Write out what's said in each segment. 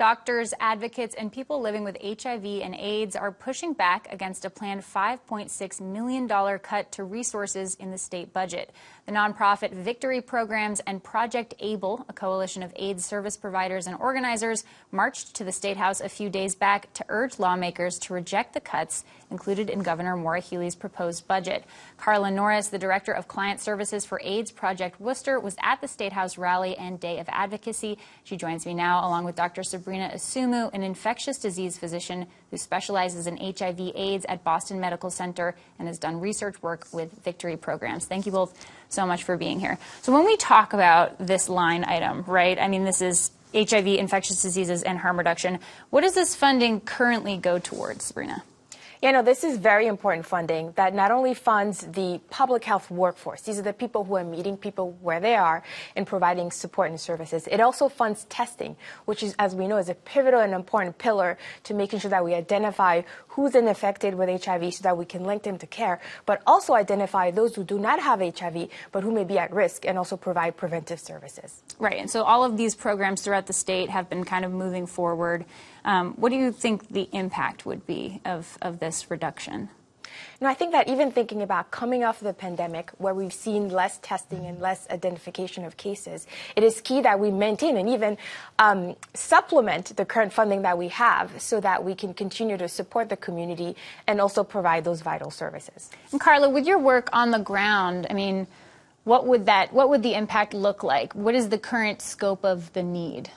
Doctors, advocates, and people living with HIV and AIDS are pushing back against a planned $5.6 million cut to resources in the state budget. The nonprofit Victory Programs and Project ABLE, a coalition of AIDS service providers and organizers, marched to the State House a few days back to urge lawmakers to reject the cuts included in Governor Maura Healey's proposed budget. Carla Norris, the director of client services for AIDS Project Worcester, was at the State House rally and day of advocacy. She joins me now along with Dr. Sabrina Assoumou, an infectious disease physician who specializes in HIV/AIDS at Boston Medical Center and has done research work with Victory Programs. Thank you both so much for being here. So when we talk about this line item, right, I mean, this is HIV, infectious diseases, and harm reduction. What does this funding currently go towards, Sabrina? Yeah, no, this is very important funding that not only funds the public health workforce, these are the people who are meeting people where they are and providing support and services. It also funds testing, which is, as we know, is a pivotal and important pillar to making sure that we identify who's infected with HIV so that we can link them to care, but also identify those who do not have HIV but who may be at risk and also provide preventive services. Right, and so all of these programs throughout the state have been kind of moving forward. What do you think the impact would be of this reduction? No, I think that even thinking about coming off of the pandemic, where we've seen less testing and less identification of cases, it is key that we maintain and even supplement the current funding that we have so that we can continue to support the community and also provide those vital services. And Carla, with your work on the ground, I mean, what would the impact look like? What is the current scope of the need?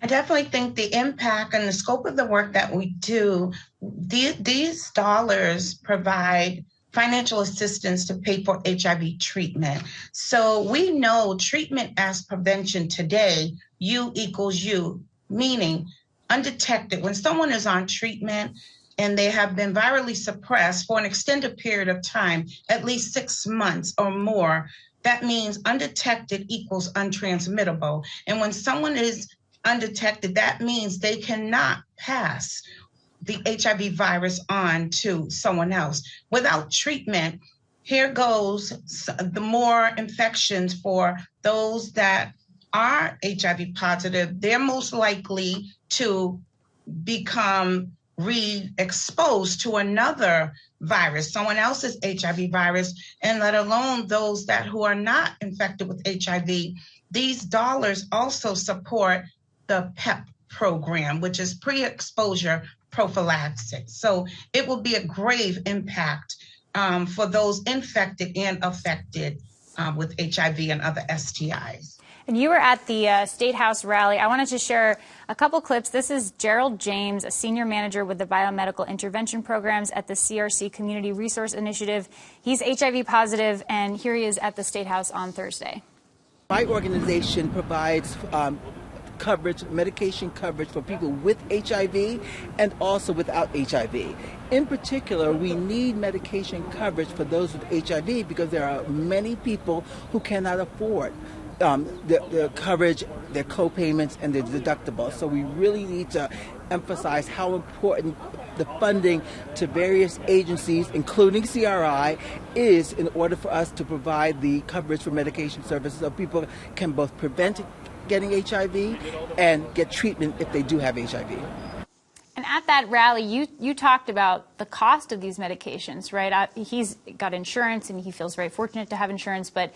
I definitely think the impact and the scope of the work that we do, these dollars provide financial assistance to pay for HIV treatment. So we know treatment as prevention today, U equals U, meaning undetected. When someone is on treatment and they have been virally suppressed for an extended period of time, at least 6 months or more, that means undetected equals untransmittable. And when someone is undetected, that means they cannot pass the HIV virus on to someone else. Without treatment, here goes the more infections for those that are HIV positive. They're most likely to become re-exposed to another virus, someone else's HIV virus, and let alone those who are not infected with HIV. These dollars also support the PEP program, which is pre-exposure prophylaxis. So it will be a grave impact for those infected and affected with HIV and other STIs. And you were at the State House rally. I wanted to share a couple clips. This is Gerald James, a senior manager with the biomedical intervention programs at the CRC Community Resource Initiative. He's HIV positive, and here he is at the State House on Thursday. My organization provides coverage, medication coverage for people with HIV and also without HIV. In particular, we need medication coverage for those with HIV because there are many people who cannot afford the coverage, their co-payments, and their deductibles. So we really need to emphasize how important the funding to various agencies, including CRI, is in order for us to provide the coverage for medication services so people can both prevent getting HIV and get treatment if they do have HIV. And at that rally, you talked about the cost of these medications, right? He's got insurance and he feels very fortunate to have insurance, but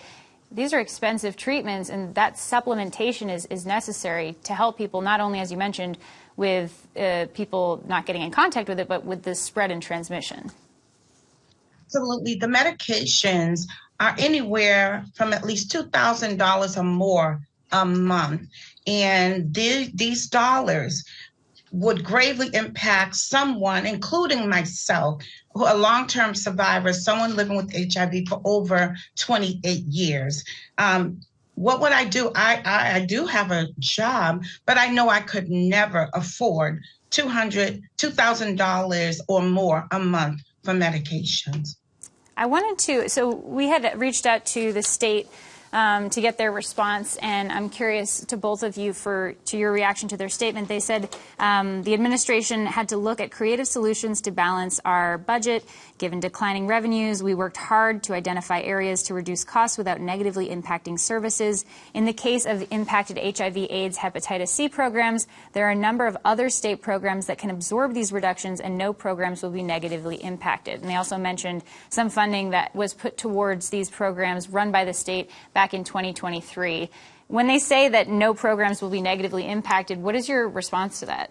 these are expensive treatments, and that supplementation is necessary to help people, not only, as you mentioned, with people not getting in contact with it, but with the spread and transmission. Absolutely. The medications are anywhere from at least $2,000 or more a month. And these dollars would gravely impact someone, including myself, who a long-term survivor, someone living with HIV for over 28 years. What would I do? I do have a job, but I know I could never afford $2,000 or more a month for medications. So we had reached out to the state to get their response, and I'm curious to both of you to your reaction to their statement. They said the administration had to look at creative solutions to balance our budget. Given declining revenues, we worked hard to identify areas to reduce costs without negatively impacting services. In the case of impacted HIV/AIDS, hepatitis C programs, there are a number of other state programs that can absorb these reductions, and no programs will be negatively impacted. And they also mentioned some funding that was put towards these programs run by the state back in 2023. When they say that no programs will be negatively impacted, what is your response to that?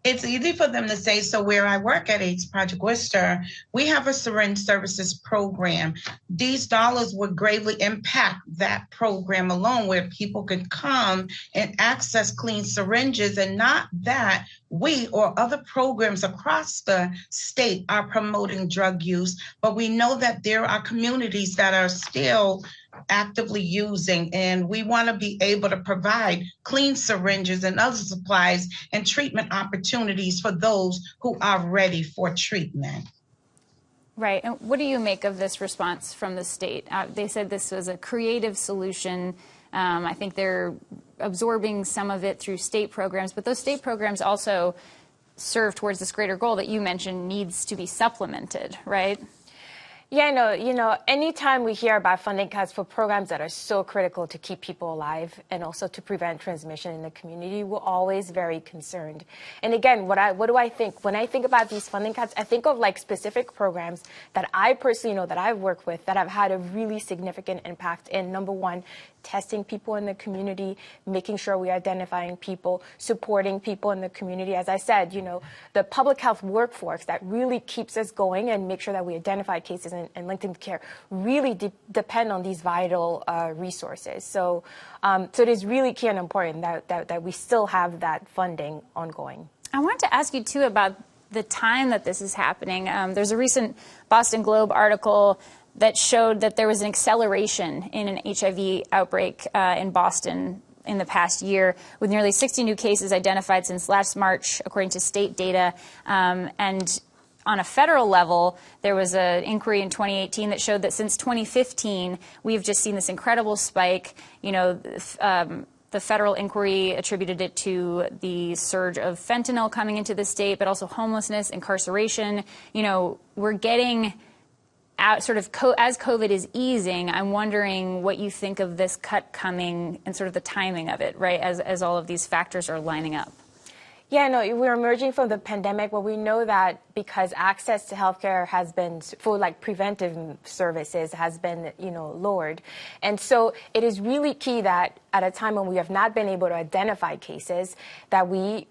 It's easy for them to say. So where I work at AIDS Project Worcester, we have a syringe services program. These dollars would greatly impact that program alone, where people could come and access clean syringes, and not that we or other programs across the state are promoting drug use. But we know that there are communities that are still actively using, and we want to be able to provide clean syringes and other supplies and treatment opportunities for those who are ready for treatment. Right. And what do you make of this response from the state? They said this was a creative solution. I think they're absorbing some of it through state programs, but those state programs also serve towards this greater goal that you mentioned needs to be supplemented, right? Yeah, no, anytime we hear about funding cuts for programs that are so critical to keep people alive and also to prevent transmission in the community, we're always very concerned. And again, what do I think? When I think about these funding cuts, I think of like specific programs that I personally know that I've worked with that have had a really significant impact in, number one, testing people in the community, making sure we're identifying people, supporting people in the community. As I said, the public health workforce that really keeps us going and make sure that we identify cases and link them to care really depend on these vital resources. So it is really key and important that we still have that funding ongoing. I wanted to ask you, too, about the time that this is happening. There's a recent Boston Globe article that showed that there was an acceleration in an HIV outbreak in Boston in the past year, with nearly 60 new cases identified since last March, according to state data. And on a federal level, there was an inquiry in 2018 that showed that since 2015, we've just seen this incredible spike. The federal inquiry attributed it to the surge of fentanyl coming into the state, but also homelessness, incarceration. We're getting out sort of as COVID is easing. I'm wondering what you think of this cut coming and sort of the timing of it, right, as all of these factors are lining up. Yeah, no, we're emerging from the pandemic, but we know that because access to healthcare has been, for like preventive services, has been, lowered. And so it is really key that at a time when we have not been able to identify cases, that we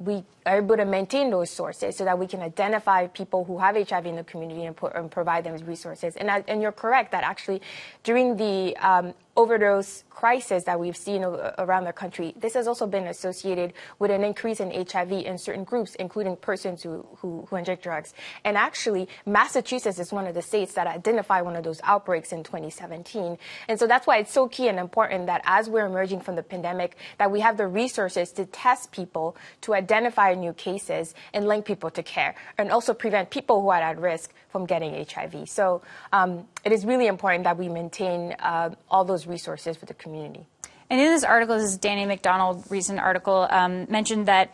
are able to maintain those sources so that we can identify people who have HIV in the community and provide them with resources. And you're correct that actually during the overdose crisis that we've seen around the country, this has also been associated with an increase in HIV in certain groups, including persons who inject drugs. And actually, Massachusetts is one of the states that identified one of those outbreaks in 2017. And so that's why it's so key and important that as we're emerging from the pandemic, that we have the resources to test people, to identify new cases, and link people to care, and also prevent people who are at risk from getting HIV. So it is really important that we maintain all those resources for the community. And in this article, this is Danny McDonald, recent article, mentioned that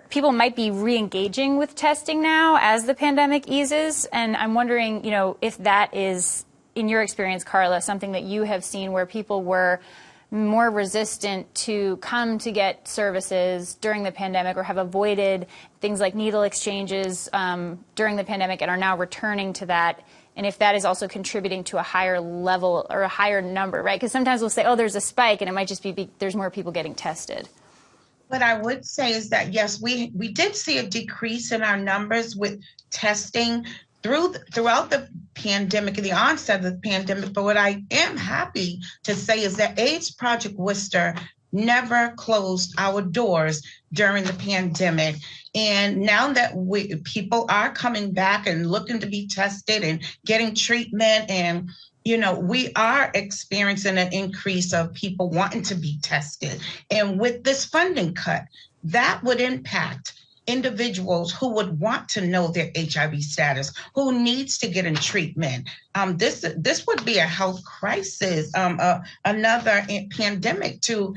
people might be re-engaging with testing now as the pandemic eases. And I'm wondering, if that is, in your experience, Carla, something that you have seen where people were more resistant to come to get services during the pandemic or have avoided things like needle exchanges during the pandemic and are now returning to that. And if that is also contributing to a higher level or a higher number, right? Because sometimes we'll say, oh, there's a spike, and it might just be there's more people getting tested. What I would say is that, yes, we did see a decrease in our numbers with testing throughout the pandemic, the onset of the pandemic. But what I am happy to say is that AIDS Project Worcester never closed our doors during the pandemic. And now that people are coming back and looking to be tested and getting treatment, and we are experiencing an increase of people wanting to be tested. And with this funding cut, that would impact individuals who would want to know their HIV status, who needs to get in treatment. This would be a health crisis, another pandemic to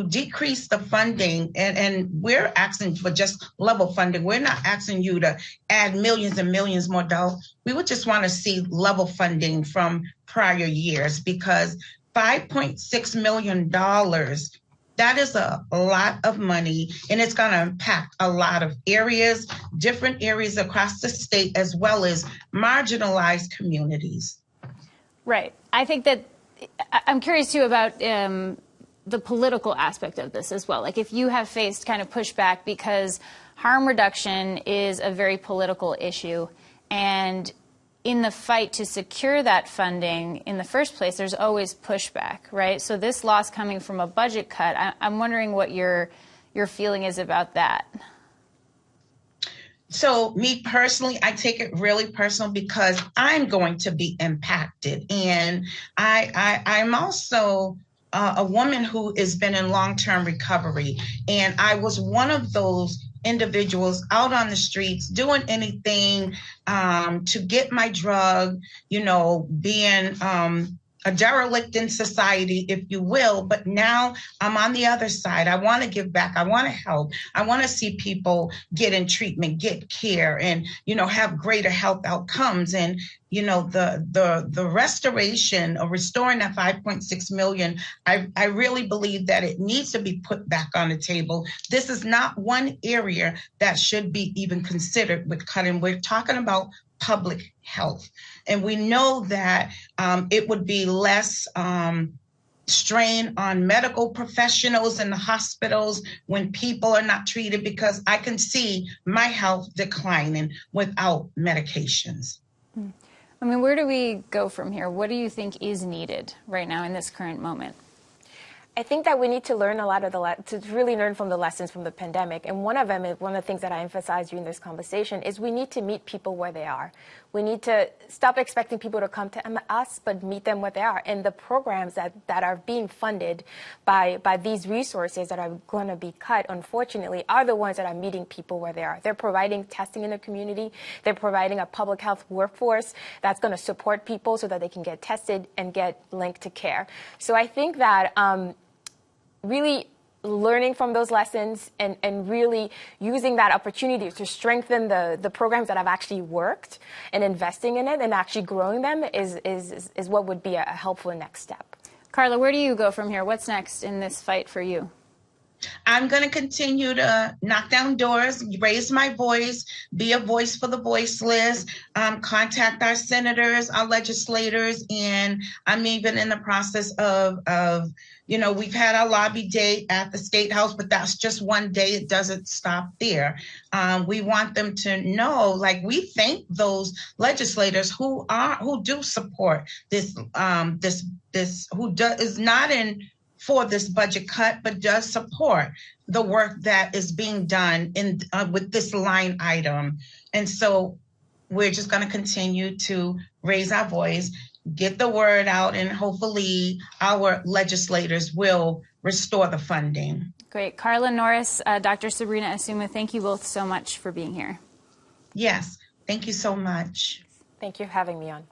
decrease the funding, and we're asking for just level funding. We're not asking you to add millions and millions more dollars. We would just want to see level funding from prior years, because $5.6 million, that is a lot of money, and it's going to impact a lot of areas, different areas across the state, as well as marginalized communities. Right. I think that I'm curious too about the political aspect of this as well. Like, if you have faced kind of pushback, because harm reduction is a very political issue, and in the fight to secure that funding in the first place, there's always pushback, right? So this loss coming from a budget cut, I'm wondering what your feeling is about that. So me personally, I take it really personal, because I'm going to be impacted. And I'm also a woman who has been in long-term recovery. And I was one of those individuals out on the streets doing anything to get my drug, being a derelict in society, if you will. But now I'm on the other side. I want to give back. I want to help. I want to see people get in treatment, get care, and, have greater health outcomes. And, the restoration of restoring that $5.6 million, I really believe that it needs to be put back on the table. This is not one area that should be even considered with cutting. We're talking about public health. And we know that it would be less strain on medical professionals in the hospitals when people are not treated, because I can see my health declining without medications. I mean, where do we go from here? What do you think is needed right now in this current moment? I think that we need to learn a lot of to really learn from the lessons from the pandemic. And one of them, one of the things that I emphasized during this conversation, is we need to meet people where they are. We need to stop expecting people to come to us, but meet them where they are. And the programs that are being funded by these resources that are going to be cut, unfortunately, are the ones that are meeting people where they are. They're providing testing in the community. They're providing a public health workforce that's going to support people so that they can get tested and get linked to care. So I think that really learning from those lessons and really using that opportunity to strengthen the programs that have actually worked and investing in it and actually growing them is what would be a helpful next step. Carla, where do you go from here? What's next in this fight for you? I'm going to continue to knock down doors, raise my voice, be a voice for the voiceless, contact our senators, our legislators, and I'm even in the process of we've had our lobby day at the State House, but that's just one day. It doesn't stop there. We want them to know, like, we thank those legislators who do support this, is not in for this budget cut, but does support the work that is being done in with this line item. And so we're just going to continue to raise our voice, get the word out, and hopefully our legislators will restore the funding. Great. Carla Norris, Dr. Sabrina Assoumou, thank you both so much for being here. Yes, thank you so much. Thank you for having me on.